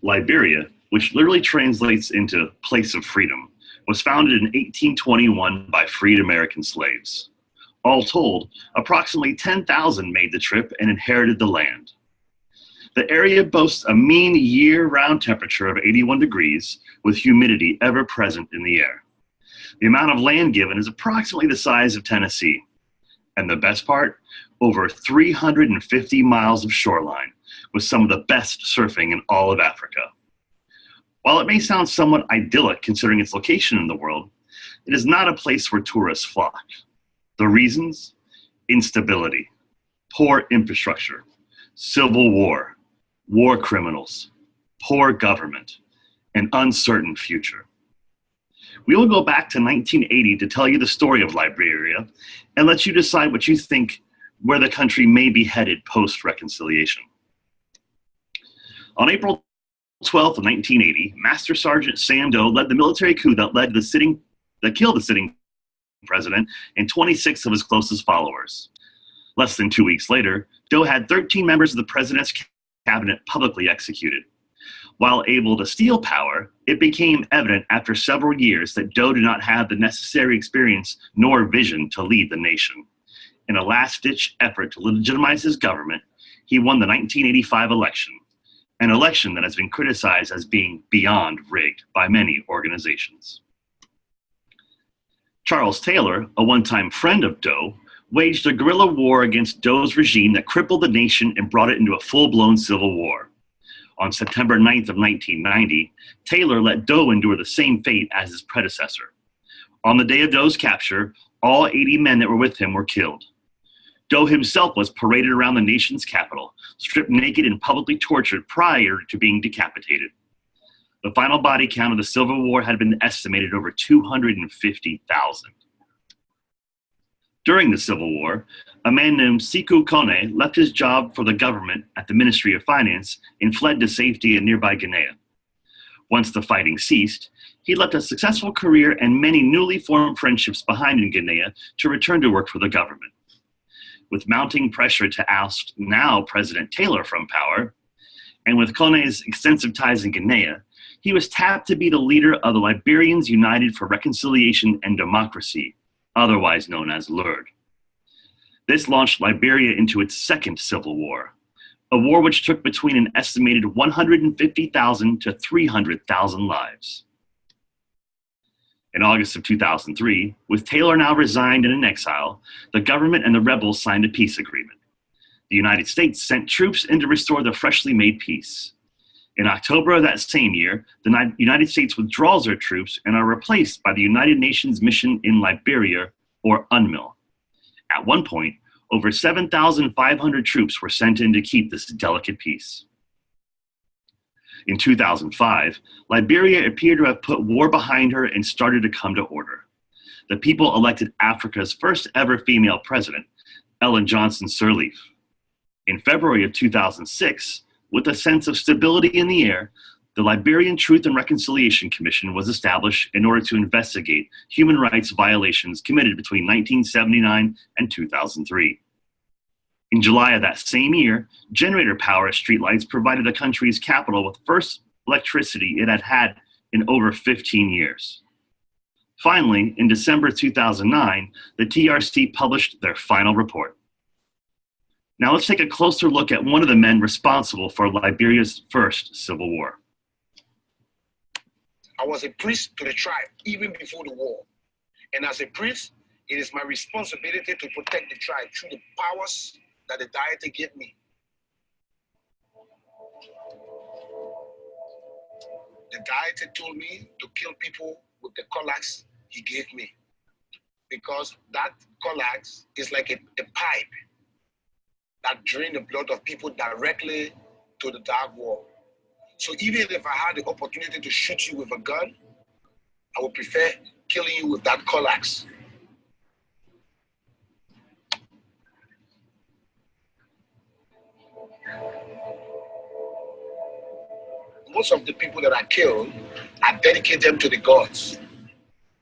Liberia, which literally translates into place of freedom, was founded in 1821 by freed American slaves. All told, approximately 10,000 made the trip and inherited the land. The area boasts a mean year-round temperature of 81 degrees, with humidity ever present in the air. The amount of land given is approximately the size of Tennessee. And the best part, over 350 miles of shoreline, with some of the best surfing in all of Africa. While it may sound somewhat idyllic considering its location in the world, it is not a place where tourists flock. The reasons? Instability, poor infrastructure, civil war, war criminals, poor government, an uncertain future. We will go back to 1980 to tell you the story of Liberia and let you decide what you think where the country may be headed post-reconciliation. On April 12th of 1980, Master Sergeant Sam Doe led the military coup that killed the sitting president and 26 of his closest followers. Less than 2 weeks later, Doe had 13 members of the president's cabinet publicly executed. While able to steal power, it became evident after several years that Doe did not have the necessary experience nor vision to lead the nation. In a last-ditch effort to legitimize his government, he won the 1985 election, an election that has been criticized as being beyond rigged by many organizations. Charles Taylor, a one-time friend of Doe, waged a guerrilla war against Doe's regime that crippled the nation and brought it into a full-blown civil war. On September 9th of 1990, Taylor let Doe endure the same fate as his predecessor. On the day of Doe's capture, all 80 men that were with him were killed. Doe himself was paraded around the nation's capital, stripped naked and publicly tortured prior to being decapitated. The final body count of the Civil War had been estimated over 250,000. During the Civil War, a man named Sekou Kone left his job for the government at the Ministry of Finance and fled to safety in nearby Guinea. Once the fighting ceased, he left a successful career and many newly formed friendships behind in Guinea to return to work for the government. With mounting pressure to oust now President Taylor from power, and with Kone's extensive ties in Guinea, he was tapped to be the leader of the Liberians United for Reconciliation and Democracy, otherwise known as LURD. This launched Liberia into its second civil war, a war which took between an estimated 150,000 to 300,000 lives. In August of 2003, with Taylor now resigned and in exile, the government and the rebels signed a peace agreement. The United States sent troops in to restore the freshly made peace. In October of that same year, the United States withdraws their troops and are replaced by the United Nations Mission in Liberia, or UNMIL. At one point, over 7,500 troops were sent in to keep this delicate peace. In 2005, Liberia appeared to have put war behind her and started to come to order. The people elected Africa's first ever female president, Ellen Johnson Sirleaf. In February of 2006, with a sense of stability in the air, the Liberian Truth and Reconciliation Commission was established in order to investigate human rights violations committed between 1979 and 2003. In July of that same year, generator power streetlights provided the country's capital with the first electricity it had had in over 15 years. Finally, in December 2009, the TRC published their final report. Now let's take a closer look at one of the men responsible for Liberia's first civil war. I was a priest to the tribe even before the war. And as a priest, it is my responsibility to protect the tribe through the powers that the deity gave me. The deity told me to kill people with the colax he gave me, because that colax is like a pipe that drains the blood of people directly to the dark wall. So even if I had the opportunity to shoot you with a gun, I would prefer killing you with that colax. Most of the people that I kill, I dedicate them to the gods.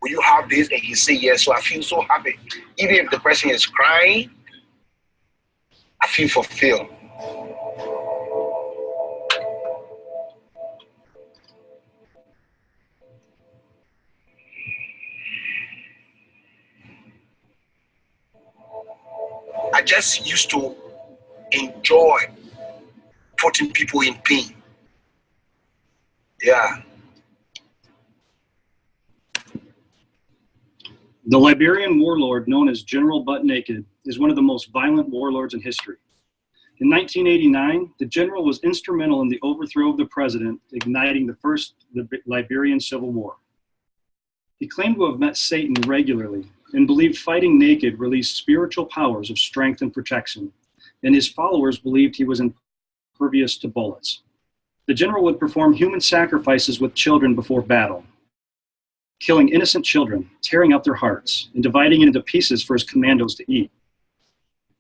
Will you have this? And he say yes. So I feel so happy. Even if the person is crying, I feel fulfilled. I just used to enjoy putting people in pain. Yeah. The Liberian warlord known as General Butt Naked is one of the most violent warlords in history. In 1989, the general was instrumental in the overthrow of the president, igniting the Liberian Civil War. He claimed to have met Satan regularly and believed fighting naked released spiritual powers of strength and protection, and his followers believed he was impervious to bullets. The general would perform human sacrifices with children before battle, killing innocent children, tearing out their hearts, and dividing it into pieces for his commandos to eat.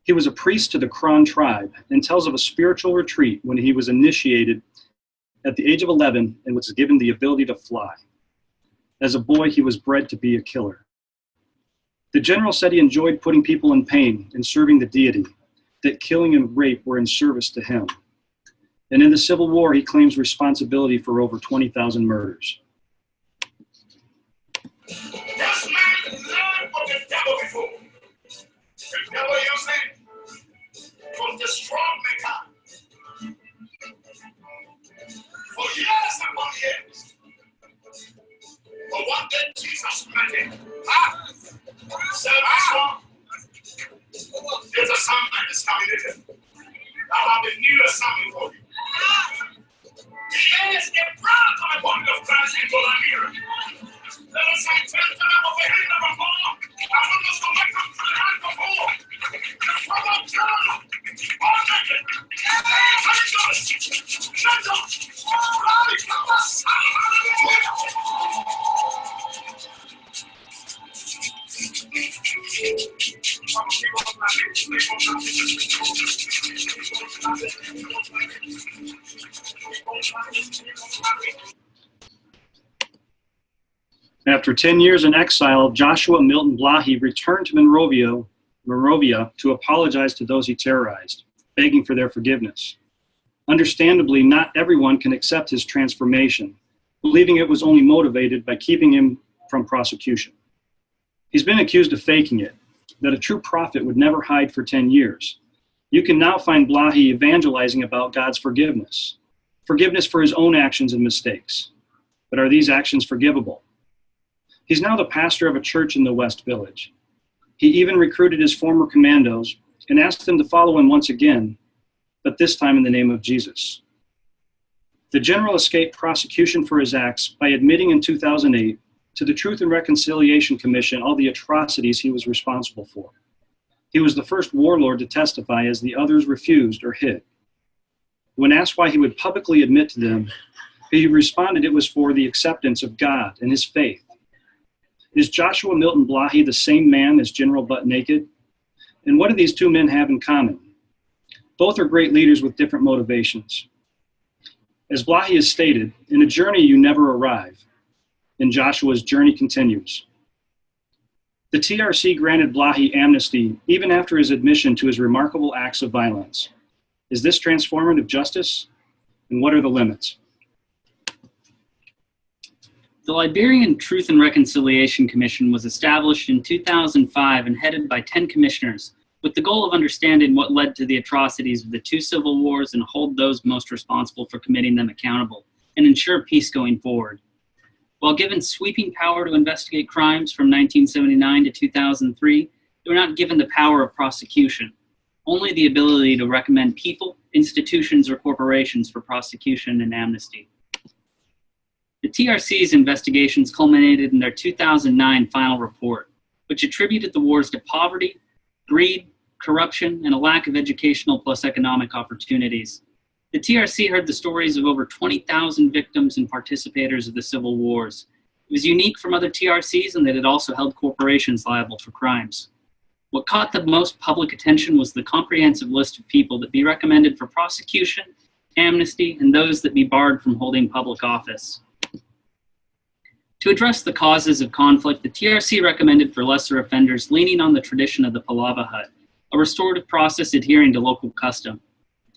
He was a priest to the Kron tribe and tells of a spiritual retreat when he was initiated at the age of 11 and was given the ability to fly. As a boy, he was bred to be a killer. The general said he enjoyed putting people in pain and serving the deity, that killing and rape were in service to him. And in the Civil War, he claims responsibility for over 20,000 murders. This man learned of the devil before. The devil used it to destroy mankind. For years upon years. But one day Jesus met him. Said, there's a son that is coming in. I have a new assignment for you. He is a proud upon the Christ into the mirror. Let us say, tell them over here number 4. I want us to make them put hand before. From the throne, all naked. After 10 years in exile, Joshua Milton Blahy returned to Monrovia to apologize to those he terrorized, begging for their forgiveness. Understandably, not everyone can accept his transformation, believing it was only motivated by keeping him from prosecution. He's been accused of faking it, that a true prophet would never hide for 10 years. You can now find Blahy evangelizing about God's forgiveness for his own actions and mistakes. But are these actions forgivable? He's now the pastor of a church in the West Village. He even recruited his former commandos and asked them to follow him once again, but this time in the name of Jesus. The general escaped prosecution for his acts by admitting in 2008 to the Truth and Reconciliation Commission all the atrocities he was responsible for. He was the first warlord to testify as the others refused or hid. When asked why he would publicly admit to them, he responded it was for the acceptance of God and his faith. Is Joshua Milton Blahy the same man as General Butt Naked? And what do these two men have in common? Both are great leaders with different motivations. As Blahy has stated, in a journey you never arrive, and Joshua's journey continues. The TRC granted Blahy amnesty even after his admission to his remarkable acts of violence. Is this transformative justice? And what are the limits? The Liberian Truth and Reconciliation Commission was established in 2005 and headed by 10 commissioners, with the goal of understanding what led to the atrocities of the 2 civil wars and hold those most responsible for committing them accountable, and ensure peace going forward. While given sweeping power to investigate crimes from 1979 to 2003, they were not given the power of prosecution, only the ability to recommend people, institutions, or corporations for prosecution and amnesty. The TRC's investigations culminated in their 2009 final report, which attributed the wars to poverty, greed, corruption, and a lack of educational plus economic opportunities. The TRC heard the stories of over 20,000 victims and participators of the civil wars. It was unique from other TRCs in that it also held corporations liable for crimes. What caught the most public attention was the comprehensive list of people that be recommended for prosecution, amnesty, and those that be barred from holding public office. To address the causes of conflict, the TRC recommended for lesser offenders leaning on the tradition of the Palava hut, a restorative process adhering to local custom.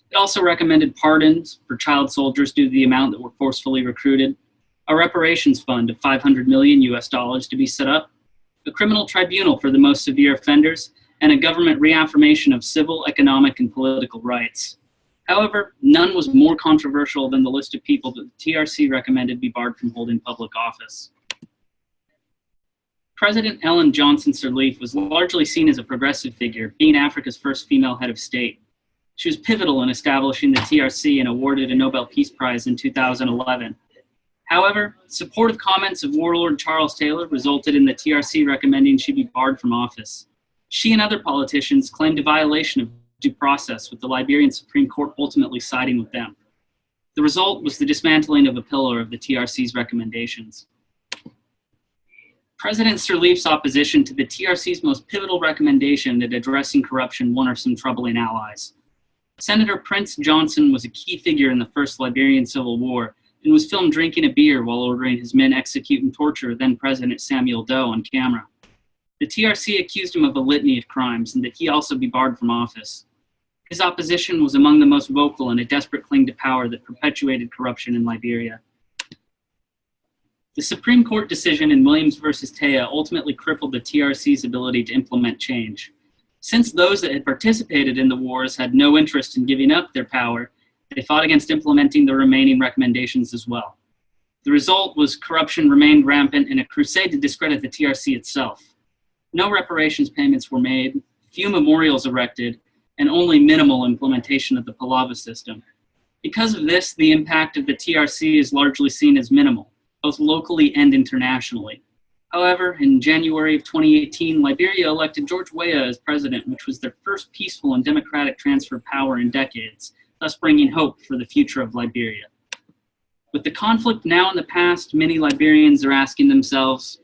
It also recommended pardons for child soldiers due to the amount that were forcefully recruited, a reparations fund of $500 million to be set up, a criminal tribunal for the most severe offenders, and a government reaffirmation of civil, economic, and political rights. However, none was more controversial than the list of people that the TRC recommended be barred from holding public office. President Ellen Johnson Sirleaf was largely seen as a progressive figure, being Africa's first female head of state. She was pivotal in establishing the TRC and awarded a Nobel Peace Prize in 2011. However, supportive comments of warlord Charles Taylor resulted in the TRC recommending she be barred from office. She and other politicians claimed a violation of due process, with the Liberian Supreme Court ultimately siding with them. The result was the dismantling of a pillar of the TRC's recommendations. President Sirleaf's opposition to the TRC's most pivotal recommendation at addressing corruption won her some troubling allies. Senator Prince Johnson was a key figure in the First Liberian Civil War and was filmed drinking a beer while ordering his men execute and torture then-President Samuel Doe on camera. The TRC accused him of a litany of crimes and that he also be barred from office. His opposition was among the most vocal in a desperate cling to power that perpetuated corruption in Liberia. The Supreme Court decision in Williams versus Taya ultimately crippled the TRC's ability to implement change. Since those that had participated in the wars had no interest in giving up their power, they fought against implementing the remaining recommendations as well. The result was corruption remained rampant and a crusade to discredit the TRC itself. No reparations payments were made, few memorials erected, and only minimal implementation of the Palava system. Because of this, the impact of the TRC is largely seen as minimal, both locally and internationally. However, in January of 2018, Liberia elected George Weah as president, which was their first peaceful and democratic transfer of power in decades, thus bringing hope for the future of Liberia. With the conflict now in the past, many Liberians are asking themselves,